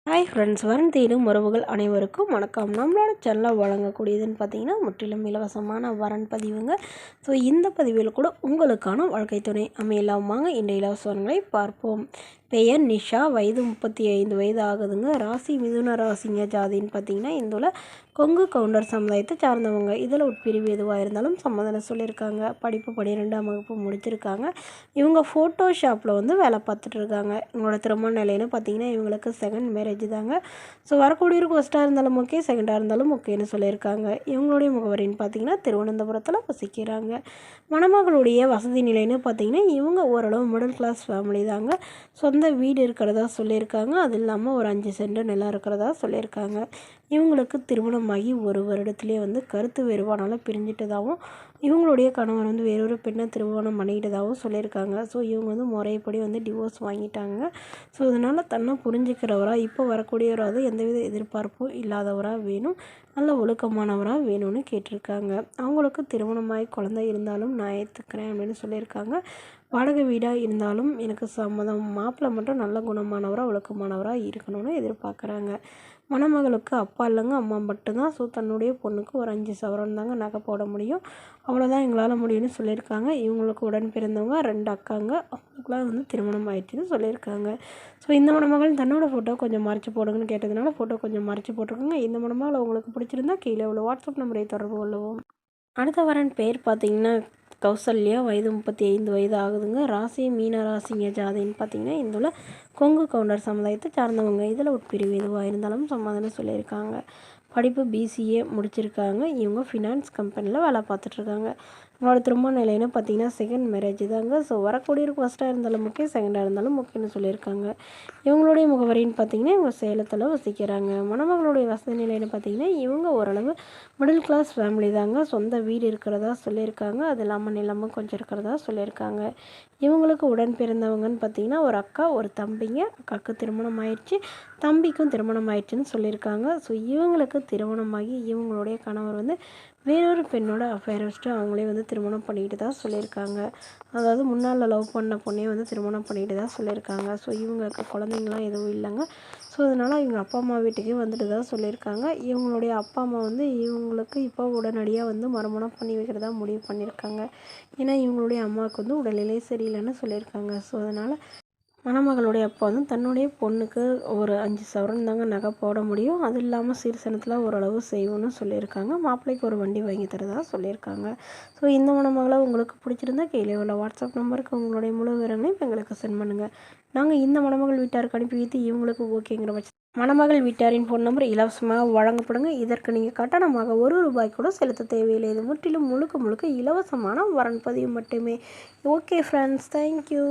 Hi friends, வரன் தேடும் உறவுகள் அனைவருக்கும் வணக்கம். நம்மளோட சேனலில் வழங்கக்கூடியதுன்னு பார்த்தீங்கன்னா முற்றிலும் இலவசமான வரன் பதிவுங்க. ஸோ இந்த பதிவில் கூட உங்களுக்கான வாழ்க்கை துணை அமையலாம். வாங்க இந்த இலவச வரன்களை பார்ப்போம். பெயர் நிஷா, வயது 35 வயது ஆகுதுங்க. ராசி மிதுன ராசிங்க. ஜாதின்னு பார்த்தீங்கன்னா இந்துல கொங்கு கவுண்டர் சமுதாயத்தை சார்ந்தவங்க. இதில் உட்பிரிவு எதுவாக இருந்தாலும் சம்மதம் சொல்லியிருக்காங்க. படிப்பு 12ஆம் வகுப்பு முடிச்சிருக்காங்க. இவங்க ஃபோட்டோஷாப்பில் வேலை பார்த்துட்ருக்காங்க. இவங்களோட திருமண நிலைன்னு பார்த்தீங்கன்னா இவங்களுக்கு செகண்ட் மேரேஜ் தாங்க. ஸோ வரக்கூடியவருக்கு ஃபஸ்ட்டாக இருந்தாலும் ஓகே, செகண்டாக இருந்தாலும் ஓகேன்னு சொல்லியிருக்காங்க. இவங்களுடைய முகவரின்னு பார்த்தீங்கன்னா திருவனந்தபுரத்தில் வசிக்கிறாங்க. மணமகளுடைய வசதி நிலைன்னு பார்த்தீங்கன்னா இவங்க ஓரளவு மிடில் கிளாஸ் ஃபேமிலி தாங்க. சொந்த வீடு இருக்கிறதா சொல்லியிருக்காங்க. அது இல்லாமல் ஒரு 5 சென்ட் நிலம் இருக்கிறதா சொல்லியிருக்காங்க. இவங்களுக்கு திருமணமாகி ஒரு வருடத்துலேயே கருத்து வேறுபாடால் பிரிஞ்சிட்டதாகவும் இவங்களுடைய கணவர் வேறொரு பெண்ணை திருமணம் பண்ணிக்கிட்டதாகவும் சொல்லியிருக்காங்க. ஸோ இவங்க முறைப்படி டிவோர்ஸ் வாங்கிட்டாங்க. ஸோ அதனால் தன்னை புரிஞ்சுக்கிறவராக இப்போ வரக்கூடியவராக எந்தவித எதிர்பார்ப்பும் இல்லாதவராக வேணும், நல்ல ஒழுக்கமானவராக வேணும்னு கேட்டிருக்காங்க. அவங்களுக்கு திருமணமாகி குழந்தை இருந்தாலும் நான் ஏற்றுக்கிறேன் அப்படின்னு சொல்லியிருக்காங்க. வாடகை வீடாக இருந்தாலும் எனக்கு சம்மதம், மாப்பிள்ளை மட்டும் நல்ல குணமானவராக ஒழுக்கமானவராக இருக்கணும்னு எதிர்பார்க்குறாங்க. மணமகளுக்கு அப்பா இல்லைங்க, அம்மா மட்டும்தான். ஸோ தன்னுடைய பொண்ணுக்கு ஒரு 5 சவரன் தாங்க நகை போட முடியும், அவ்வளோதான் எங்களால் முடியும்னு சொல்லியிருக்காங்க. இவங்களுக்கு உடன் பிறந்தவங்க 2 அக்காங்க, அவங்களுக்குலாம் திருமணம் ஆயிடுச்சுன்னு சொல்லியிருக்காங்க. ஸோ இந்த மணமகள் தன்னோட ஃபோட்டோ கொஞ்சம் மறைச்சி போடுங்கன்னு கேட்டதுனால ஃபோட்டோ கொஞ்சம் மறைச்சி போட்டிருக்காங்க. இந்த மணமகள் உங்களுக்கு பிடிச்சிருந்தா கீழே உள்ள வாட்ஸ்அப் நம்பரை தொடர்பு கொள்ளவும். அடுத்த வரன் பேர் பார்த்திங்கன்னா கௌசல்யா, வயது 35 வயது ஆகுதுங்க. ராசி மீன ராசிங்க. ஜாதின்னு பார்த்தீங்கன்னா இந்துல கொங்கு கவுண்டர் சமுதாயத்தை சார்ந்தவங்க. இதில் உட்பிரிவு எதுவாக இருந்தாலும் சமாதானம் சொல்லியிருக்காங்க. படிப்பு பிசிஏ முடிச்சிருக்காங்க. இவங்க ஃபினான்ஸ் கம்பெனியில் வேலை பார்த்துட்ருக்காங்க. அவங்களோட திருமண நிலைன்னு பார்த்தீங்கன்னா செகண்ட் மேரேஜ் தாங்க. ஸோ வரக்கூடியவருக்கு ஃபஸ்ட்டாக இருந்தாலும் ஓகே, செகண்டாக இருந்தாலும் ஓகேன்னு சொல்லியிருக்காங்க. இவங்களுடைய முகவரின்னு பார்த்தீங்கன்னா இவங்க சேலத்தில் வசிக்கிறாங்க. மணமகளுடைய வசதி நிலைன்னு பார்த்தீங்கன்னா இவங்க ஓரளவு மிடில் கிளாஸ் ஃபேமிலி தாங்க. சொந்த வீடு இருக்கிறதா சொல்லியிருக்காங்க. அது இல்லாமல் நிலமும் கொஞ்சம் இருக்கிறதா சொல்லியிருக்காங்க. இவங்களுக்கு உடன் பிறந்தவங்கன்னு பார்த்தீங்கன்னா ஒரு அக்கா, ஒரு தம்பிங்க. அக்காவுக்கு திருமணம் ஆயிடுச்சு, தம்பிக்கும் திருமணம் ஆயிடுச்சுன்னு சொல்லியிருக்காங்க. ஸோ இவங்களுக்கு திருமணமாகி இவங்களுடைய கணவர் வேறொரு பெண்ணோட அஃபேர் வச்சுட்டு அவங்களே திருமணம் பண்ணிக்கிட்டு தான் சொல்லியிருக்காங்க. அதாவது முன்னால் லவ் பண்ண பொண்ணே திருமணம் பண்ணிக்கிட்டு தான் சொல்லியிருக்காங்க. ஸோ இவங்களுக்கு குழந்தைங்களாம் எதுவும் இல்லைங்க. ஸோ அதனால் இவங்க அப்பா அம்மா வீட்டுக்கே வந்துட்டு தான் சொல்லியிருக்காங்க. இவங்களுடைய அப்பா அம்மா இவங்களுக்கு இப்போ உடனடியாக மறுமணம் பண்ணி வைக்கிறதா முடிவு பண்ணியிருக்காங்க. ஏன்னா இவங்களுடைய அம்மாவுக்கு உடல்நிலை சரியில்லைன்னு சொல்லியிருக்காங்க. ஸோ அதனால் மணமகளுடைய அப்பா தன்னுடைய பொண்ணுக்கு ஒரு 5 சவரன் தாங்க நகை போட முடியும், அது இல்லாமல் சீர்சனத்தில் ஓரளவு செய்வோன்னு சொல்லியிருக்காங்க. மாப்பிள்ளைக்கு ஒரு வண்டி வாங்கி தரதாக சொல்லியிருக்காங்க. ஸோ இந்த மணமகளை உங்களுக்கு பிடிச்சிருந்தா கீழே உள்ள வாட்ஸ்அப் நம்பருக்கு உங்களுடைய முழு விவரங்களையும் எங்களுக்கு சென்ட் பண்ணுங்கள். நாங்கள் இந்த மணமகள் வீட்டாருக்கு அனுப்பி வைத்து இவங்களுக்கு ஓகேங்கிற பட்சம் மணமகள் வீட்டாரின் ஃபோன் நம்பர் இலவசமாக வழங்கப்படுங்க. இதற்கு நீங்கள் கட்டணமாக ₹1 கூட செலுத்த தேவையில்லை. இது முற்றிலும் முழுக்க இலவசமான வரன் பதிவு மட்டுமே. Okay friends, thank you.